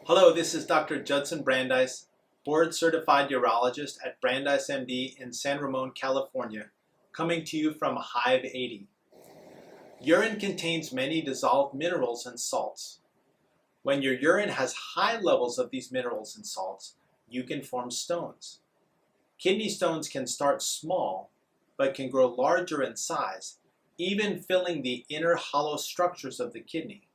Hello, this is Dr. Judson Brandeis, board certified urologist at Brandeis MD in San Ramon, California, coming to you from Hive 80. Urine contains many dissolved minerals and salts. When your urine has high levels of these minerals and salts, you can form stones. Kidney stones can start small, but can grow larger in size, even filling the inner hollow structures of the kidney.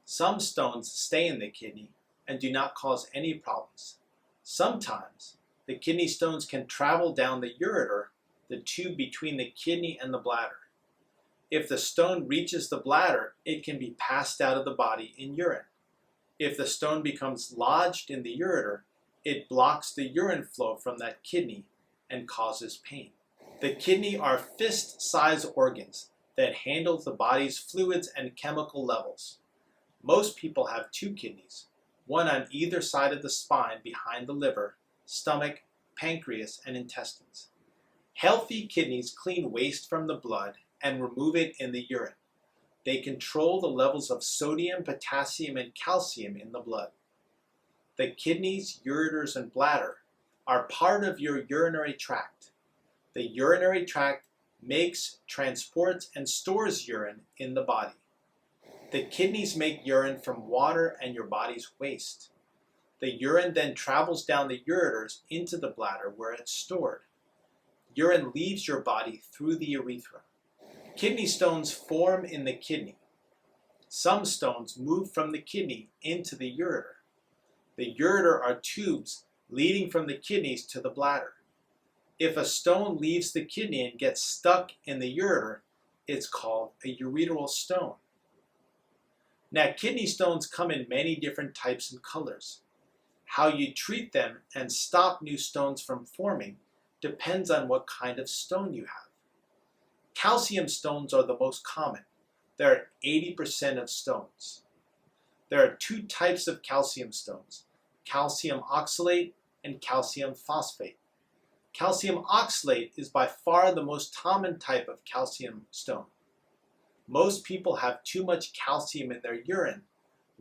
Some stones stay in the kidney and do not cause any problems. Sometimes, the kidney stones can travel down the ureter, the tube between the kidney and the bladder. If the stone reaches the bladder, it can be passed out of the body in urine. If the stone becomes lodged in the ureter, it blocks the urine flow from that kidney and causes pain. The kidney are fist-sized organs that handle the body's fluids and chemical levels. Most people have two kidneys, one on either side of the spine behind the liver, stomach, pancreas, and intestines. Healthy kidneys clean waste from the blood and remove it in the urine. They control the levels of sodium, potassium, and calcium in the blood. The kidneys, ureters, and bladder are part of your urinary tract. The urinary tract makes, transports, and stores urine in the body. The kidneys make urine from water and your body's waste. The urine then travels down the ureters into the bladder where it's stored. Urine leaves your body through the urethra. Kidney stones form in the kidney. Some stones move from the kidney into the ureter. The ureter are tubes leading from the kidneys to the bladder. If a stone leaves the kidney and gets stuck in the ureter, it's called a ureteral stone. Now, kidney stones come in many different types and colors. How you treat them and stop new stones from forming depends on what kind of stone you have. Calcium stones are the most common. There are 80% of stones. There are two types of calcium stones, calcium oxalate and calcium phosphate. Calcium oxalate is by far the most common type of calcium stone. Most people have too much calcium in their urine,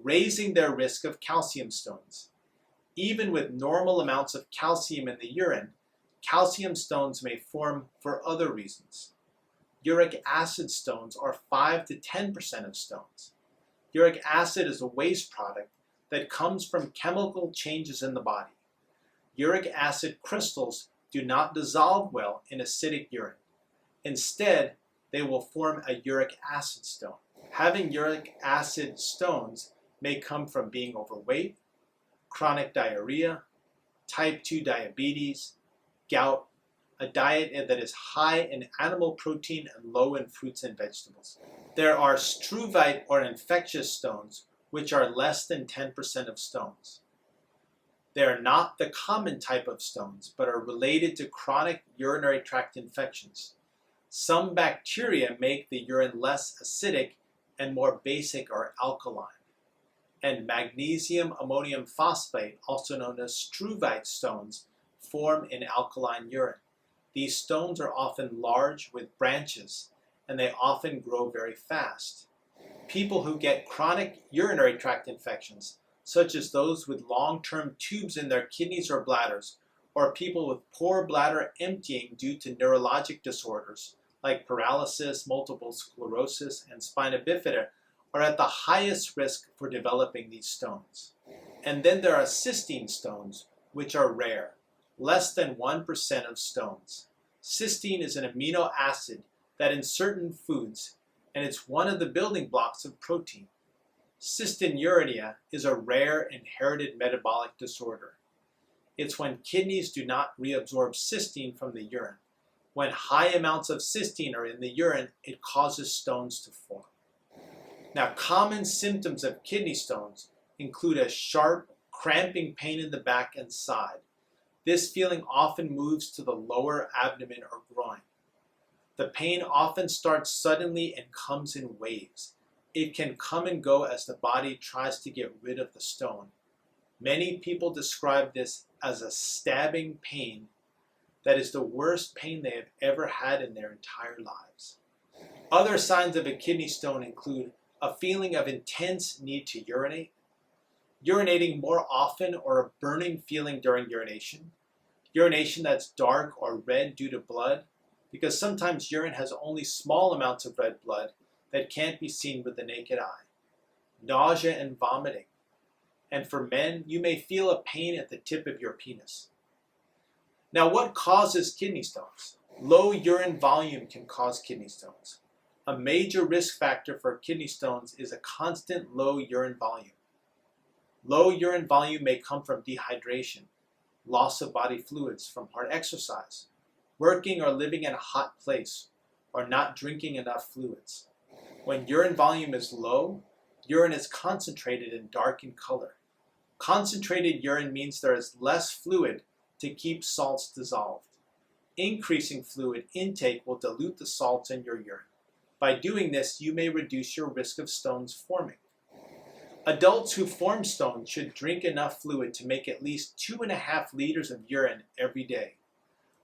raising their risk of calcium stones. Even with normal amounts of calcium in the urine, calcium stones may form for other reasons. Uric acid stones are 5 to 10% of stones. Uric acid is a waste product that comes from chemical changes in the body. Uric acid crystals do not dissolve well in acidic urine. Instead, they will form a uric acid stone. Having uric acid stones may come from being overweight, chronic diarrhea, type 2 diabetes, gout, a diet that is high in animal protein and low in fruits and vegetables. There are struvite or infectious stones, which are less than 10% of stones. They are not the common type of stones, but are related to chronic urinary tract infections. Some bacteria make the urine less acidic and more basic or alkaline. And magnesium ammonium phosphate, also known as struvite stones, form in alkaline urine. These stones are often large with branches, and they often grow very fast. People who get chronic urinary tract infections, such as those with long-term tubes in their kidneys or bladders, or people with poor bladder emptying due to neurologic disorders like paralysis, multiple sclerosis, and spina bifida, are at the highest risk for developing these stones. And then there are cystine stones, which are rare, less than 1% of stones. Cysteine is an amino acid that in certain foods, and it's one of the building blocks of protein. Cystinuria is a rare inherited metabolic disorder. It's when kidneys do not reabsorb cysteine from the urine. When high amounts of cysteine are in the urine, it causes stones to form. Now, common symptoms of kidney stones include a sharp, cramping pain in the back and side. This feeling often moves to the lower abdomen or groin. The pain often starts suddenly and comes in waves. It can come and go as the body tries to get rid of the stone. Many people describe this as a stabbing pain that is the worst pain they have ever had in their entire lives. Other signs of a kidney stone include a feeling of intense need to urinate, urinating more often or a burning feeling during urination, urination that's dark or red due to blood, because sometimes urine has only small amounts of red blood that can't be seen with the naked eye, nausea and vomiting, and for men, you may feel a pain at the tip of your penis. Now, what causes kidney stones? Low urine volume can cause kidney stones. A major risk factor for kidney stones is a constant low urine volume. Low urine volume may come from dehydration, loss of body fluids from hard exercise, working or living in a hot place, or not drinking enough fluids. When urine volume is low, urine is concentrated and dark in color. Concentrated urine means there is less fluid to keep salts dissolved. Increasing fluid intake will dilute the salts in your urine. By doing this, you may reduce your risk of stones forming. Adults who form stones should drink enough fluid to make at least 2.5 liters of urine every day.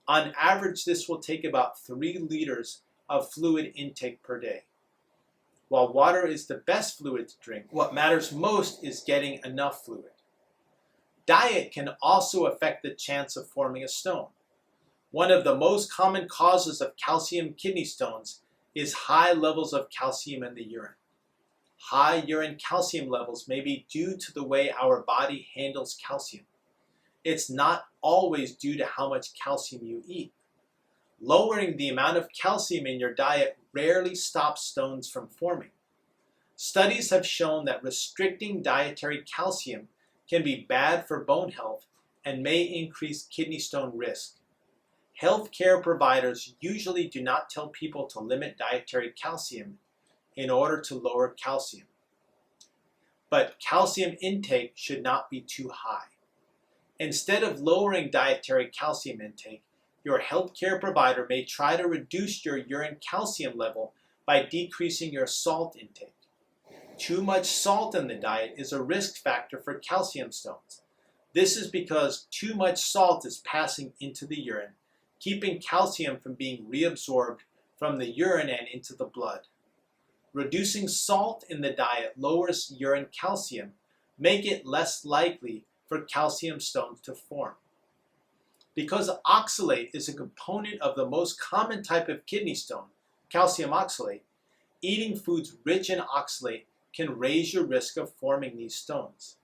On average, this will take about 3 liters of fluid intake per day. While water is the best fluid to drink, what matters most is getting enough fluid. Diet can also affect the chance of forming a stone. One of the most common causes of calcium kidney stones is high levels of calcium in the urine. High urine calcium levels may be due to the way our body handles calcium. It's not always due to how much calcium you eat. Lowering the amount of calcium in your diet rarely stops stones from forming. Studies have shown that restricting dietary calcium can be bad for bone health and may increase kidney stone risk. Healthcare providers usually do not tell people to limit dietary calcium in order to lower calcium. But calcium intake should not be too high. Instead of lowering dietary calcium intake, your healthcare provider may try to reduce your urine calcium level by decreasing your salt intake. Too much salt in the diet is a risk factor for calcium stones. This is because too much salt is passing into the urine, keeping calcium from being reabsorbed from the urine and into the blood. Reducing salt in the diet lowers urine calcium, make it less likely for calcium stones to form. Because oxalate is a component of the most common type of kidney stone, calcium oxalate, eating foods rich in oxalate can raise your risk of forming these stones.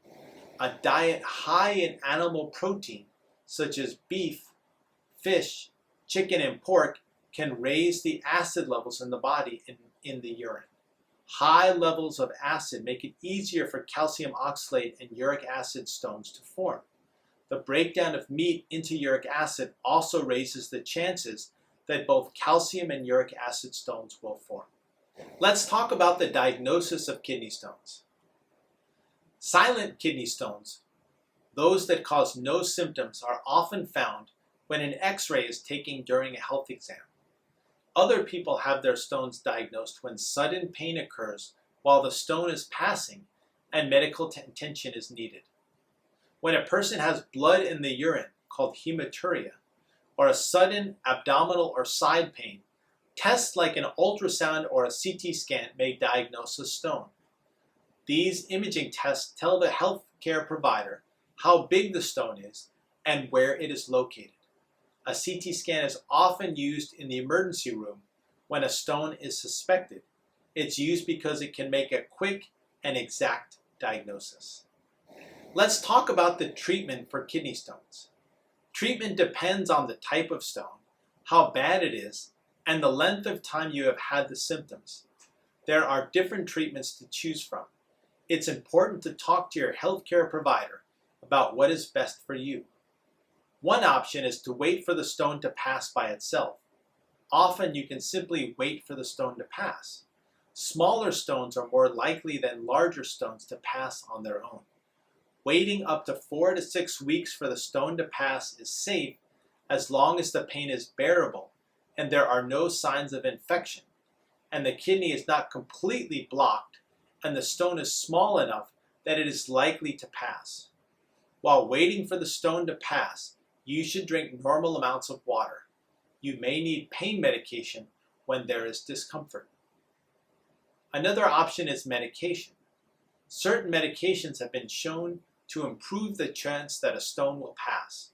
A diet high in animal protein, such as beef, fish, chicken, and pork, can raise the acid levels in the body in the urine. High levels of acid make it easier for calcium oxalate and uric acid stones to form. The breakdown of meat into uric acid also raises the chances that both calcium and uric acid stones will form. Let's talk about the diagnosis of kidney stones. Silent kidney stones, those that cause no symptoms, are often found when an X-ray is taken during a health exam. Other people have their stones diagnosed when sudden pain occurs while the stone is passing and medical attention is needed. When a person has blood in the urine, called hematuria, or a sudden abdominal or side pain, tests like an ultrasound or a CT scan may diagnose a stone. These imaging tests tell the healthcare provider how big the stone is and where it is located. A CT scan is often used in the emergency room when a stone is suspected. It's used because it can make a quick and exact diagnosis. Let's talk about the treatment for kidney stones. Treatment depends on the type of stone, how bad it is, and the length of time you have had the symptoms. There are different treatments to choose from. It's important to talk to your healthcare provider about what is best for you. One option is to wait for the stone to pass by itself. Often you can simply wait for the stone to pass. Smaller stones are more likely than larger stones to pass on their own. Waiting up to 4 to 6 weeks for the stone to pass is safe as long as the pain is bearable and there are no signs of infection, and the kidney is not completely blocked and the stone is small enough that it is likely to pass. While waiting for the stone to pass, you should drink normal amounts of water. You may need pain medication when there is discomfort. Another option is medication. certain medications have been shown to improve the chance that a stone will pass.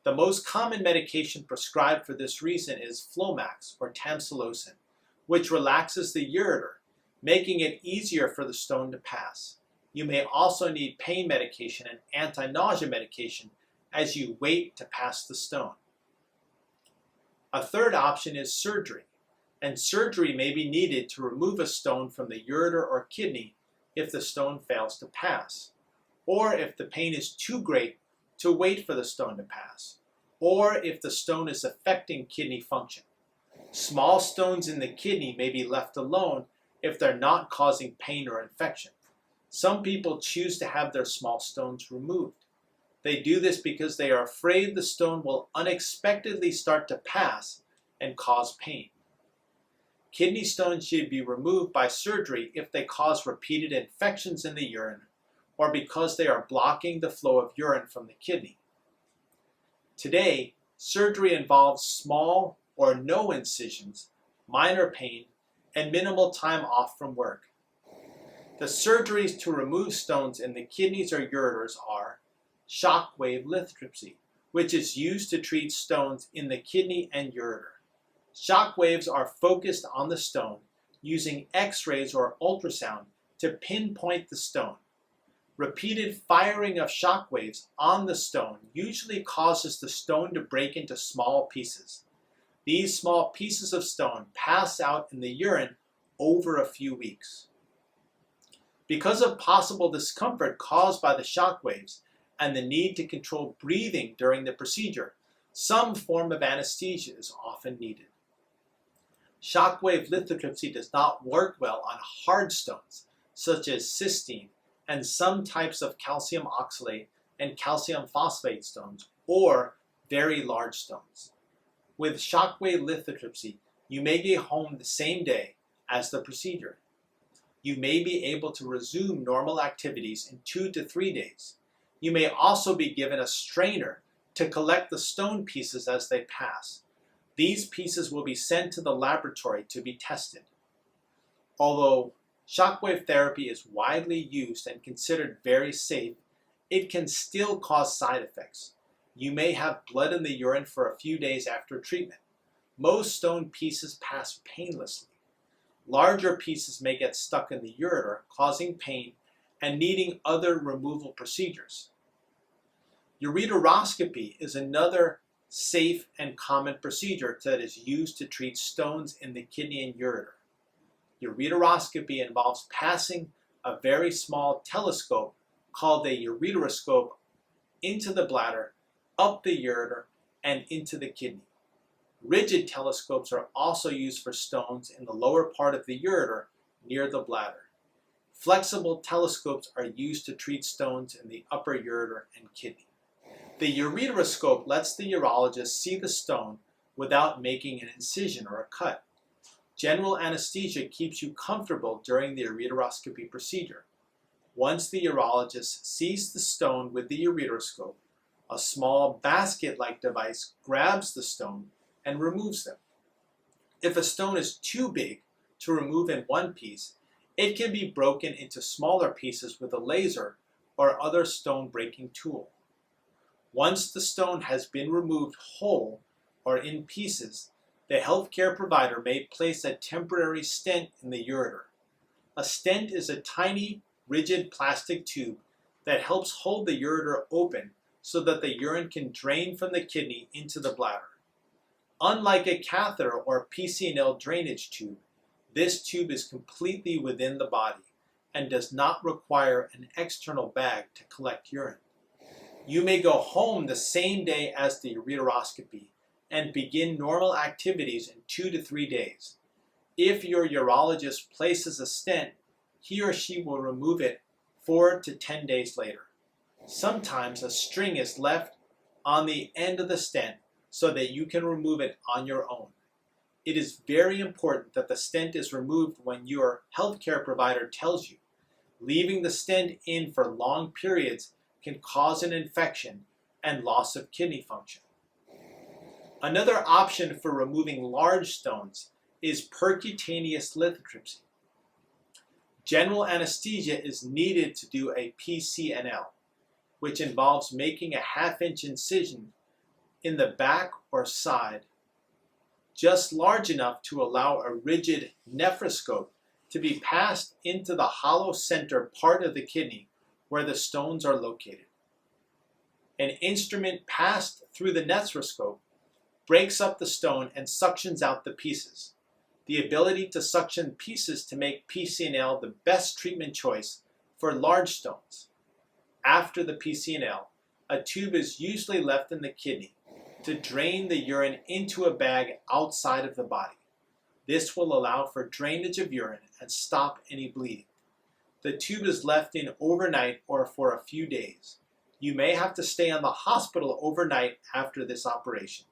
The most common medication prescribed for this reason is Flomax or tamsulosin, which relaxes the ureter, making it easier for the stone to pass. You may also need pain medication and anti-nausea medication as you wait to pass the stone. A third option is surgery, and surgery may be needed to remove a stone from the ureter or kidney if the stone fails to pass, or if the pain is too great to wait for the stone to pass, or if the stone is affecting kidney function. Small stones in the kidney may be left alone if they're not causing pain or infection. Some people choose to have their small stones removed. They do this because they are afraid the stone will unexpectedly start to pass and cause pain. Kidney stones should be removed by surgery if they cause repeated infections in the urine or because they are blocking the flow of urine from the kidney. Today, surgery involves small or no incisions, minor pain, and minimal time off from work. The surgeries to remove stones in the kidneys or ureters are shockwave lithotripsy, which is used to treat stones in the kidney and ureter. Shock waves are focused on the stone using X-rays or ultrasound to pinpoint the stone. Repeated firing of shock waves on the stone usually causes the stone to break into small pieces. These small pieces of stone pass out in the urine over a few weeks. Because of possible discomfort caused by the shock waves and the need to control breathing during the procedure, some form of anesthesia is often needed. Shockwave lithotripsy does not work well on hard stones, such as cystine and some types of calcium oxalate and calcium phosphate stones, or very large stones. With shockwave lithotripsy, you may be home the same day as the procedure. You may be able to resume normal activities in 2 to 3 days. You may also be given a strainer to collect the stone pieces as they pass. These pieces will be sent to the laboratory to be tested. Although shockwave therapy is widely used and considered very safe, it can still cause side effects. You may have blood in the urine for a few days after treatment. Most stone pieces pass painlessly. Larger pieces may get stuck in the ureter, causing pain and needing other removal procedures. Ureteroscopy is another safe and common procedure that is used to treat stones in the kidney and ureter. Ureteroscopy involves passing a very small telescope called a ureteroscope into the bladder, up the ureter, and into the kidney. Rigid telescopes are also used for stones in the lower part of the ureter near the bladder. Flexible telescopes are used to treat stones in the upper ureter and kidney. The ureteroscope lets the urologist see the stone without making an incision or a cut. General anesthesia keeps you comfortable during the ureteroscopy procedure. Once the urologist sees the stone with the ureteroscope, a small basket-like device grabs the stone and removes them. If a stone is too big to remove in one piece, it can be broken into smaller pieces with a laser or other stone-breaking tool. Once the stone has been removed whole or in pieces, the healthcare provider may place a temporary stent in the ureter. A stent is a tiny, rigid plastic tube that helps hold the ureter open so that the urine can drain from the kidney into the bladder. Unlike a catheter or PC&L drainage tube, this tube is completely within the body and does not require an external bag to collect urine. You may go home the same day as the ureteroscopy and begin normal activities in 2 to 3 days. If your urologist places a stent, he or she will remove it 4 to 10 days later. Sometimes a string is left on the end of the stent so that you can remove it on your own. It is very important that the stent is removed when your healthcare provider tells you. Leaving the stent in for long periods can cause an infection and loss of kidney function. Another option for removing large stones is percutaneous lithotripsy. General anesthesia is needed to do a PCNL, which involves making a half-inch incision in the back or side, just large enough to allow a rigid nephroscope to be passed into the hollow center part of the kidney where the stones are located. An instrument passed through the nephroscope breaks up the stone and suctions out the pieces. The ability to suction pieces to make PCNL the best treatment choice for large stones. After the PCNL, a tube is usually left in the kidney to drain the urine into a bag outside of the body. This will allow for drainage of urine and stop any bleeding. The tube is left in overnight or for a few days. You may have to stay in the hospital overnight after this operation.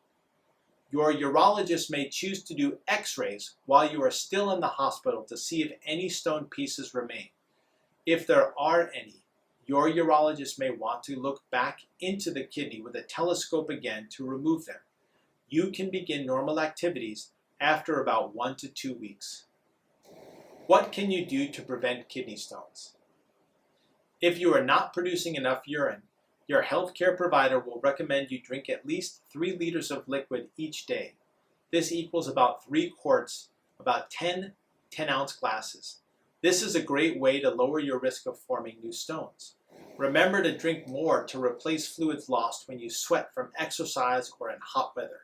Your urologist may choose to do x-rays while you are still in the hospital to see if any stone pieces remain. If there are any, your urologist may want to look back into the kidney with a telescope again to remove them. You can begin normal activities after about 1 to 2 weeks. What can you do to prevent kidney stones? If you are not producing enough urine, your healthcare provider will recommend you drink at least 3 liters of liquid each day. This equals about 3 quarts, about 10 10-ounce glasses. This is a great way to lower your risk of forming new stones. Remember to drink more to replace fluids lost when you sweat from exercise or in hot weather.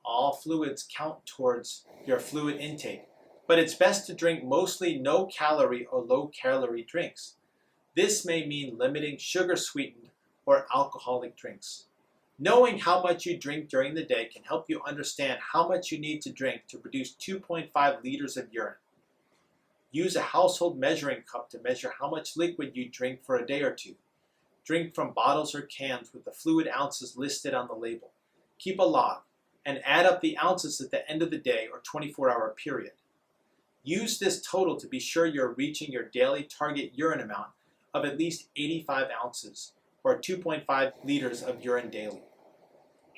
All fluids count towards your fluid intake, but it's best to drink mostly no-calorie or low-calorie drinks. This may mean limiting sugar-sweetened or alcoholic drinks. Knowing how much you drink during the day can help you understand how much you need to drink to produce 2.5 liters of urine. Use a household measuring cup to measure how much liquid you drink for a day or two. Drink from bottles or cans with the fluid ounces listed on the label. Keep a log and add up the ounces at the end of the day or 24-hour period. Use this total to be sure you're reaching your daily target urine amount of at least 85 ounces. Or 2.5 liters of urine daily.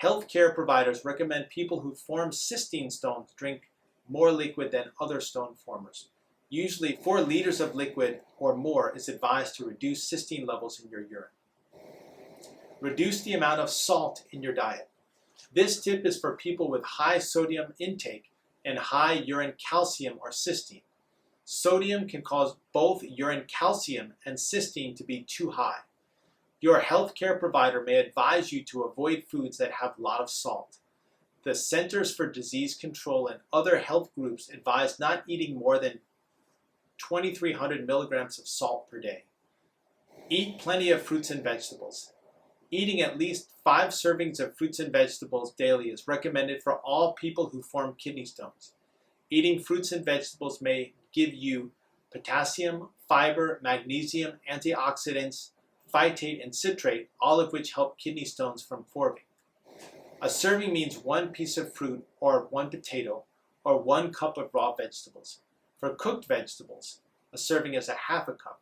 Healthcare providers recommend people who form cystine stones drink more liquid than other stone formers. Usually 4 liters of liquid or more is advised to reduce cystine levels in your urine. Reduce the amount of salt in your diet. This tip is for people with high sodium intake and high urine calcium or cystine. Sodium can cause both urine calcium and cystine to be too high. Your healthcare provider may advise you to avoid foods that have a lot of salt. The Centers for Disease Control and other health groups advise not eating more than 2,300 milligrams of salt per day. Eat plenty of fruits and vegetables. Eating at least 5 servings of fruits and vegetables daily is recommended for all people who form kidney stones. Eating fruits and vegetables may give you potassium, fiber, magnesium, antioxidants, phytate, and citrate, all of which help kidney stones from forming. A serving means 1 piece of fruit or 1 potato or 1 cup of raw vegetables. For cooked vegetables, a serving is a half a cup.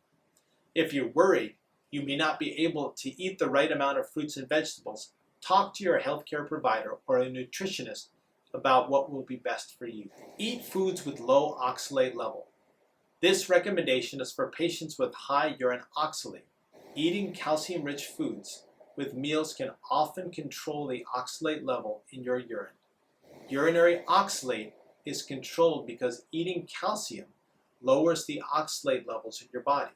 If you're worried you may not be able to eat the right amount of fruits and vegetables, talk to your healthcare provider or a nutritionist about what will be best for you. Eat foods with low oxalate level. This recommendation is for patients with high urine oxalate. Eating calcium-rich foods with meals can often control the oxalate level in your urine. Urinary oxalate is controlled because eating calcium lowers the oxalate levels in your body.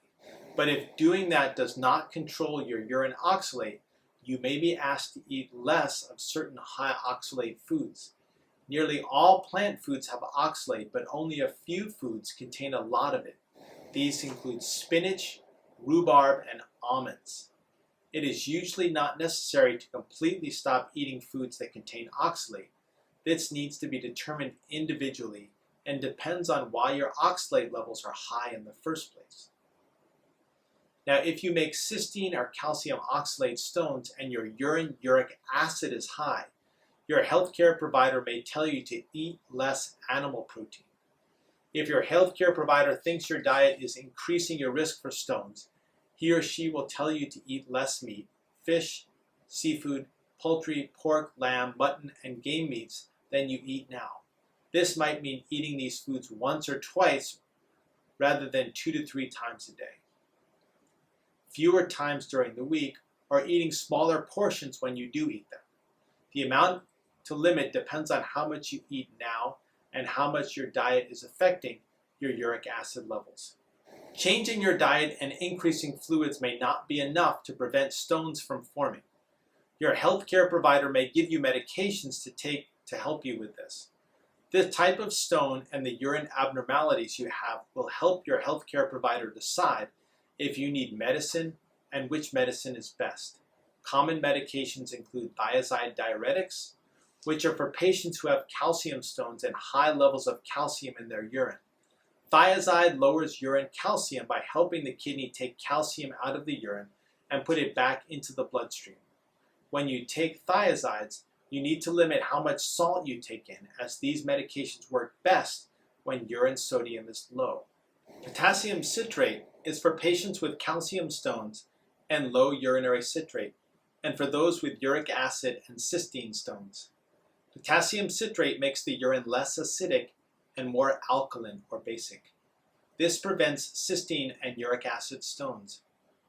But if doing that does not control your urine oxalate, you may be asked to eat less of certain high oxalate foods. Nearly all plant foods have oxalate, but only a few foods contain a lot of it. These include spinach, rhubarb, and almonds. It is usually not necessary to completely stop eating foods that contain oxalate. This needs to be determined individually and depends on why your oxalate levels are high in the first place. Now, if you make cystine or calcium oxalate stones and your urine uric acid is high, your healthcare provider may tell you to eat less animal protein. If your healthcare provider thinks your diet is increasing your risk for stones, he or she will tell you to eat less meat, fish, seafood, poultry, pork, lamb, mutton, and game meats than you eat now. This might mean eating these foods once or twice rather than 2 to 3 times a day. Fewer times during the week, or eating smaller portions when you do eat them. The amount to limit depends on how much you eat now and how much your diet is affecting your uric acid levels. Changing your diet and increasing fluids may not be enough to prevent stones from forming. Your healthcare provider may give you medications to take to help you with this. The type of stone and the urine abnormalities you have will help your healthcare provider decide if you need medicine and which medicine is best. Common medications include thiazide diuretics, which are for patients who have calcium stones and high levels of calcium in their urine. Thiazide lowers urine calcium by helping the kidney take calcium out of the urine and put it back into the bloodstream. When you take thiazides, you need to limit how much salt you take in, as these medications work best when urine sodium is low. Potassium citrate is for patients with calcium stones and low urinary citrate, and for those with uric acid and cysteine stones. Potassium citrate makes the urine less acidic and more alkaline or basic. This prevents cysteine and uric acid stones.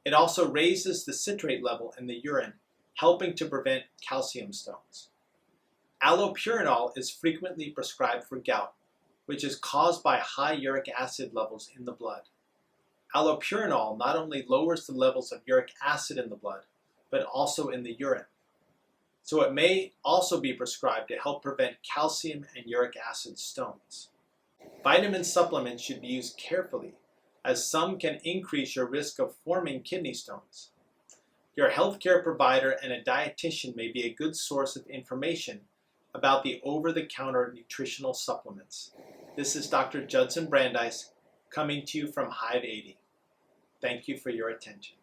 It also raises the citrate level in the urine, helping to prevent calcium stones. Allopurinol is frequently prescribed for gout, which is caused by high uric acid levels in the blood. Allopurinol not only lowers the levels of uric acid in the blood, but also in the urine. So it may also be prescribed to help prevent calcium and uric acid stones. Vitamin supplements should be used carefully, as some can increase your risk of forming kidney stones. Your healthcare provider and a dietitian may be a good source of information about the over-the-counter nutritional supplements. This is Dr. Judson Brandeis coming to you from Hive 80. Thank you for your attention.